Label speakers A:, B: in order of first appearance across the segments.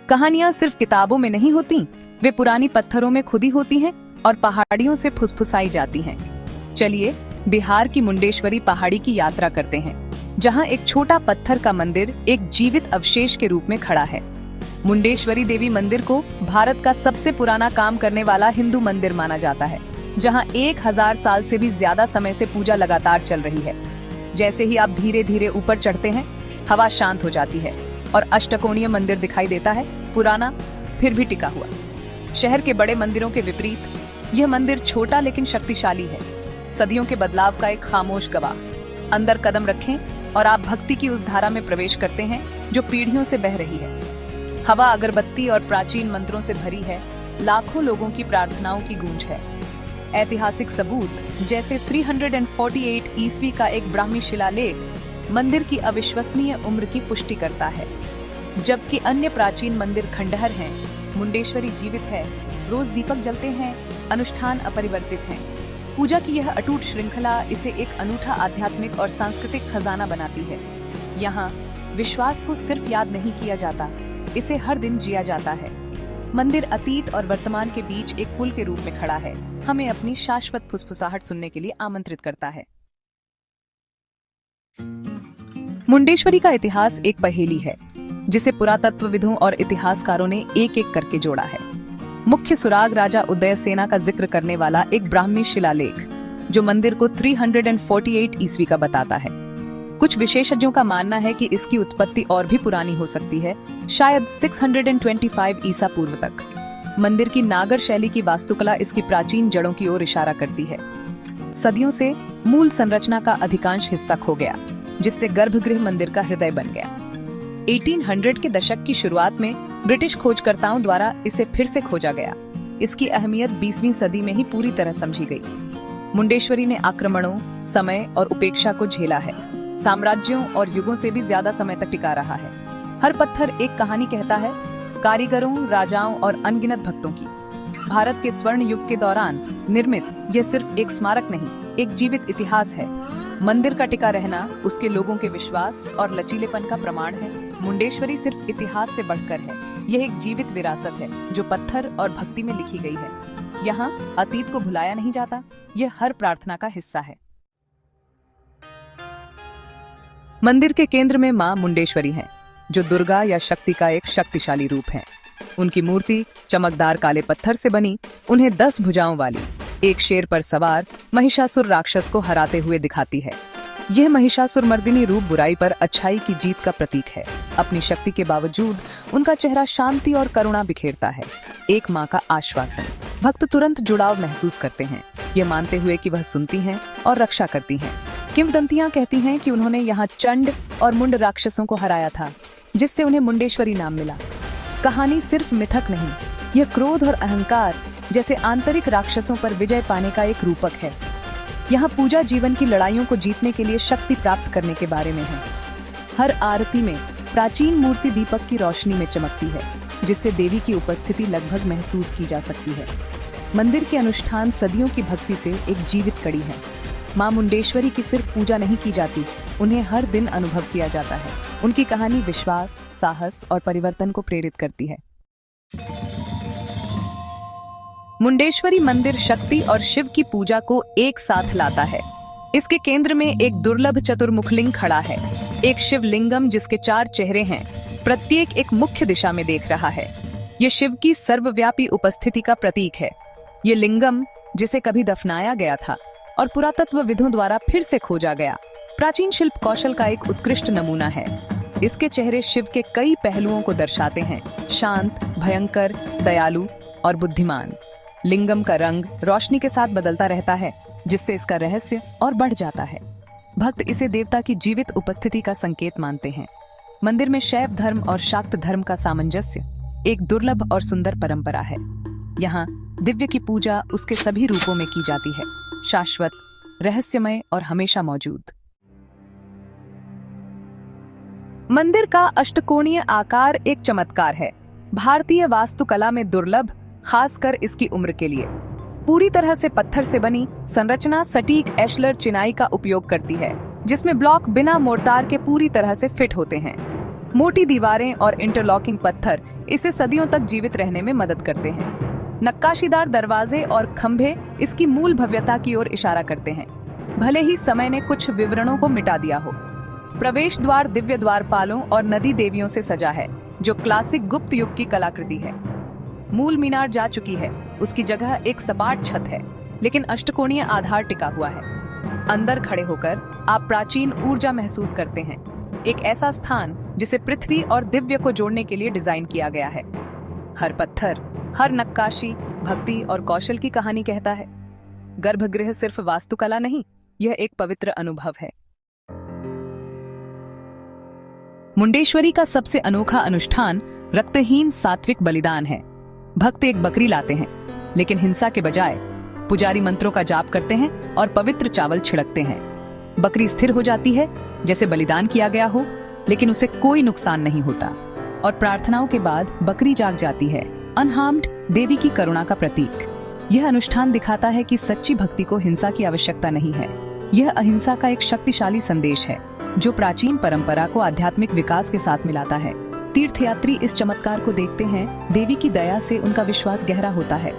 A: कहानियां सिर्फ किताबों में नहीं होती, वे पुरानी पत्थरों में खुदी होती हैं और पहाड़ियों से फुसफुसाई जाती हैं। चलिए बिहार की मुंडेश्वरी पहाड़ी की यात्रा करते हैं, जहां एक छोटा पत्थर का मंदिर एक जीवित अवशेष के रूप में खड़ा है। मुंडेश्वरी देवी मंदिर को भारत का सबसे पुराना काम करने वाला हिंदू मंदिर माना जाता है, जहां 1000 साल से भी ज्यादा समय से पूजा लगातार चल रही है। जैसे ही आप धीरे धीरे ऊपर चढ़ते हैं, हवा शांत हो जाती है और अष्टकोणीय मंदिर दिखाई देता है, पुराना फिर भी टिका हुआ। शहर के बड़े मंदिरों के विपरीत यह मंदिर छोटा लेकिन शक्तिशाली है, सदियों के बदलाव का एक खामोश गवाह। अंदर कदम रखें और आप भक्ति की उस धारा में प्रवेश करते हैं जो पीढ़ियों से बह रही है। हवा अगरबत्ती और प्राचीन मंत्रों से भरी है, लाखों लोगों की प्रार्थनाओं की गूंज है। ऐतिहासिक सबूत जैसे 348 ईस्वी का एक ब्राह्मी शिलालेख मंदिर की अविश्वसनीय उम्र की पुष्टि करता है। जबकि अन्य प्राचीन मंदिर खंडहर हैं, मुंडेश्वरी जीवित है। रोज दीपक जलते हैं, अनुष्ठान अपरिवर्तित हैं। पूजा की यह अटूट श्रृंखला इसे एक अनूठा आध्यात्मिक और सांस्कृतिक खजाना बनाती है। यहाँ विश्वास को सिर्फ याद नहीं किया जाता, इसे हर दिन जिया जाता है। मंदिर अतीत और वर्तमान के बीच एक पुल के रूप में खड़ा है, हमें अपनी शाश्वत फुसफुसाहट सुनने के लिए आमंत्रित करता है। मुंडेश्वरी का इतिहास एक पहेली है, जिसे पुरातत्वविदों और इतिहासकारों ने एक एक करके जोड़ा है। मुख्य सुराग राजा उदयसेना का जिक्र करने वाला एक ब्राह्मी शिलालेख, जो मंदिर को 348 ईस्वी का बताता है। कुछ विशेषज्ञों का मानना है कि इसकी उत्पत्ति और भी पुरानी हो सकती है, शायद 625 ईसा पूर्व तक। मंदिर की नागर शैली की वास्तुकला इसकी प्राचीन जड़ों की ओर इशारा करती है। सदियों से मूल संरचना का अधिकांश हिस्सा खो गया, जिससे गर्भगृह मंदिर का हृदय बन गया। 1800 के दशक की शुरुआत में ब्रिटिश खोजकर्ताओं द्वारा इसे फिर से खोजा गया। इसकी अहमियत 20वीं सदी में ही पूरी तरह समझी गई। मुंडेश्वरी ने आक्रमणों, समय और उपेक्षा को झेला है, साम्राज्यों और युगों से भी ज्यादा समय तक टिका रहा है। हर पत्थर एक कहानी कहता है, कारीगरों, राजाओं और अनगिनत भक्तों की। भारत के स्वर्ण युग के दौरान निर्मित यह सिर्फ एक स्मारक नहीं, एक जीवित इतिहास है। मंदिर का टिका रहना उसके लोगों के विश्वास और लचीलेपन का प्रमाण है। मुंडेश्वरी सिर्फ इतिहास से बढ़कर है, यह एक जीवित विरासत है जो पत्थर और भक्ति में लिखी गई है। यहाँ अतीत को भुलाया नहीं जाता, यह हर प्रार्थना का हिस्सा है। मंदिर के केंद्र में मां मुंडेश्वरी हैं, जो दुर्गा या शक्ति का एक शक्तिशाली रूप है। उनकी मूर्ति चमकदार काले पत्थर से बनी, उन्हें 10 भुजाओं वाली एक शेर पर सवार महिषासुर राक्षस को हराते हुए दिखाती है। यह महिषासुर मर्दिनी रूप बुराई पर अच्छाई की जीत का प्रतीक है। अपनी शक्ति के बावजूद उनका चेहरा शांति और करुणा बिखेरता है, एक मां का आश्वासन। भक्त तुरंत जुड़ाव महसूस करते हैं, ये मानते हुए कि वह सुनती हैं और रक्षा करती हैं। किंवदंतियां कहती हैं कि उन्होंने यहाँ चंड और मुंड राक्षसों को हराया था, जिससे उन्हें मुंडेश्वरी नाम मिला। कहानी सिर्फ मिथक नहीं, यह क्रोध और अहंकार जैसे आंतरिक राक्षसों पर विजय पाने का एक रूपक है। यहाँ पूजा जीवन की लड़ाइयों को जीतने के लिए शक्ति प्राप्त करने के बारे में है। हर आरती में प्राचीन मूर्ति दीपक की रोशनी में चमकती है, जिससे देवी की उपस्थिति लगभग महसूस की जा सकती है। मंदिर के अनुष्ठान सदियों की भक्ति से एक जीवित कड़ी है। मां मुंडेश्वरी की सिर्फ पूजा नहीं की जाती, उन्हें हर दिन अनुभव किया जाता है। उनकी कहानी विश्वास, साहस और परिवर्तन को प्रेरित करती है। मुंडेश्वरी मंदिर शक्ति और शिव की पूजा को एक साथ लाता है। इसके केंद्र में एक दुर्लभ चतुर्मुखलिंग खड़ा है, एक शिवलिंगम जिसके 4 चेहरे हैं, प्रत्येक एक मुख्य दिशा में देख रहा है। ये शिव की सर्वव्यापी उपस्थिति का प्रतीक है। ये लिंगम, जिसे कभी दफनाया गया था और पुरातत्वविदों द्वारा फिर से खोजा गया, प्राचीन शिल्प कौशल का एक उत्कृष्ट नमूना है। इसके चेहरे शिव के कई पहलुओं को दर्शाते हैं, शांत, भयंकर, दयालु और बुद्धिमान। लिंगम का रंग रोशनी के साथ बदलता रहता है, जिससे इसका रहस्य और बढ़ जाता है। भक्त इसे देवता की जीवित उपस्थिति का संकेत मानते हैं। मंदिर में शैव धर्म और शाक्त धर्म का सामंजस्य एक दुर्लभ और सुंदर परंपरा है। यहाँ दिव्य की पूजा उसके सभी रूपों में की जाती है, शाश्वत, रहस्यमय और हमेशा मौजूद। मंदिर का अष्टकोणीय आकार एक चमत्कार है, भारतीय वास्तुकला में दुर्लभ, खासकर इसकी उम्र के लिए। पूरी तरह से पत्थर से बनी संरचना सटीक एशलर चिनाई का उपयोग करती है, जिसमें ब्लॉक बिना मोर्टार के पूरी तरह से फिट होते हैं। मोटी दीवारें और इंटरलॉकिंग पत्थर इसे सदियों तक जीवित रहने में मदद करते हैं। नक्काशीदार दरवाजे और खंभे इसकी मूल भव्यता की ओर इशारा करते हैं, भले ही समय ने कुछ विवरणों को मिटा दिया हो। प्रवेश द्वार दिव्य द्वारपालों और नदी देवियों से सजा है, जो क्लासिक गुप्त युग की कलाकृति है। मूल मीनार जा चुकी है, उसकी जगह एक सपाट छत है, लेकिन अष्टकोणीय आधार टिका हुआ है। अंदर खड़े होकर आप प्राचीन ऊर्जा महसूस करते हैं, एक ऐसा स्थान जिसे पृथ्वी और दिव्य को जोड़ने के लिए डिजाइन किया गया है। हर पत्थर, हर नक्काशी भक्ति और कौशल की कहानी कहता है। गर्भगृह सिर्फ वास्तुकला नहीं, यह एक पवित्र अनुभव है। मुंडेश्वरी का सबसे अनोखा अनुष्ठान रक्तहीन सात्विक बलिदान है। भक्त एक बकरी लाते हैं, लेकिन हिंसा के बजाय पुजारी मंत्रों का जाप करते हैं और पवित्र चावल छिड़कते हैं। बकरी स्थिर हो जाती है, जैसे बलिदान किया गया हो, लेकिन उसे कोई नुकसान नहीं होता। और प्रार्थनाओं के बाद बकरी जाग जाती है, अनहार्म्ड, देवी की करुणा का प्रतीक। यह अनुष्ठान दिखाता है कि सच्ची भक्ति को हिंसा की आवश्यकता नहीं है। यह अहिंसा का एक शक्तिशाली संदेश है, जो प्राचीन परंपरा को आध्यात्मिक विकास के साथ मिलाता है। तीर्थयात्री इस चमत्कार को देखते हैं, देवी की दया से उनका विश्वास गहरा होता है।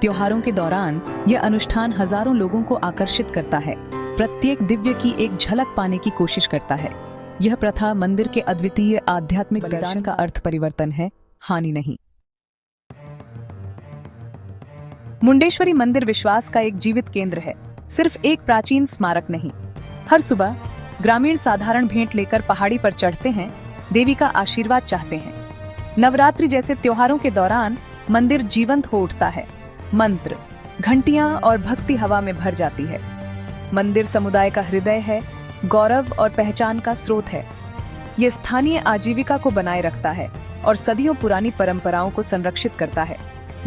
A: त्योहारों के दौरान यह अनुष्ठान हजारों लोगों को आकर्षित करता है, प्रत्येक दिव्य की एक झलक पाने की कोशिश करता है। यह प्रथा मंदिर के अद्वितीय आध्यात्मिक बलिदान का अर्थ परिवर्तन है, हानि नहीं। मुंडेश्वरी मंदिर विश्वास का एक जीवित केंद्र है, सिर्फ एक प्राचीन स्मारक नहीं। हर सुबह ग्रामीण साधारण भेंट लेकर पहाड़ी पर चढ़ते हैं, देवी का आशीर्वाद चाहते हैं। नवरात्रि जैसे त्योहारों के दौरान मंदिर जीवंत हो उठता है, मंत्र, घंटियां और भक्ति हवा में भर जाती है। मंदिर समुदाय का हृदय है, गौरव और पहचान का स्रोत है। ये स्थानीय आजीविका को बनाए रखता है और सदियों पुरानी परंपराओं को संरक्षित करता है।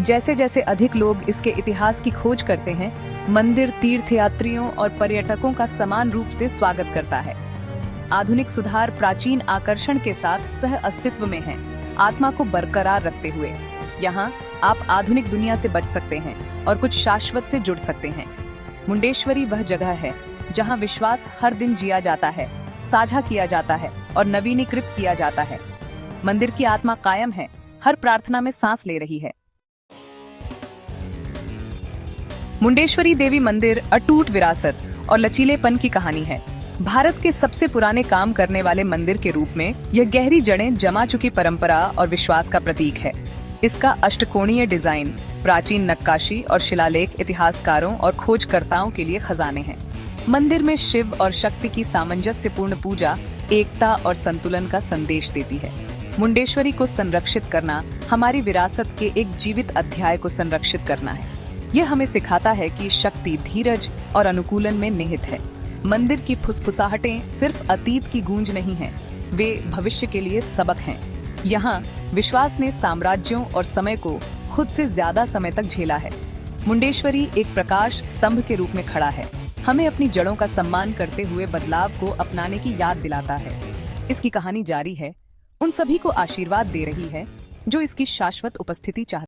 A: जैसे जैसे अधिक लोग इसके इतिहास की खोज करते हैं, मंदिर तीर्थयात्रियों और पर्यटकों का समान रूप से स्वागत करता है। आधुनिक सुधार प्राचीन आकर्षण के साथ सह अस्तित्व में है, आत्मा को बरकरार रखते हुए। यहाँ आप आधुनिक दुनिया से बच सकते हैं और कुछ शाश्वत से जुड़ सकते हैं। मुंडेश्वरी वह जगह है जहाँ विश्वास हर दिन जिया जाता है, साझा किया जाता है और नवीनीकृत किया जाता है। मंदिर की आत्मा कायम है, हर प्रार्थना में सांस ले रही है। मुंडेश्वरी देवी मंदिर अटूट विरासत और लचीलेपन की कहानी है। भारत के सबसे पुराने काम करने वाले मंदिर के रूप में यह गहरी जड़ें जमा चुकी परंपरा और विश्वास का प्रतीक है। इसका अष्टकोणीय डिजाइन, प्राचीन नक्काशी और शिलालेख इतिहासकारों और खोजकर्ताओं के लिए खजाने हैं। मंदिर में शिव और शक्ति की सामंजस्यपूर्ण पूजा एकता और संतुलन का संदेश देती है। मुंडेश्वरी को संरक्षित करना हमारी विरासत के एक जीवित अध्याय को संरक्षित करना है। यह हमें सिखाता है कि शक्ति धीरज और अनुकूलन में निहित है। मंदिर की फुसफुसाहटें सिर्फ अतीत की गूंज नहीं हैं, वे भविष्य के लिए सबक हैं। यहाँ विश्वास ने साम्राज्यों और समय को खुद से ज्यादा समय तक झेला है। मुंडेश्वरी एक प्रकाश स्तंभ के रूप में खड़ा है, हमें अपनी जड़ों का सम्मान करते हुए बदलाव को अपनाने की याद दिलाता है। इसकी कहानी जारी है, उन सभी को आशीर्वाद दे रही है जो इसकी शाश्वत उपस्थिति चाहते हैं।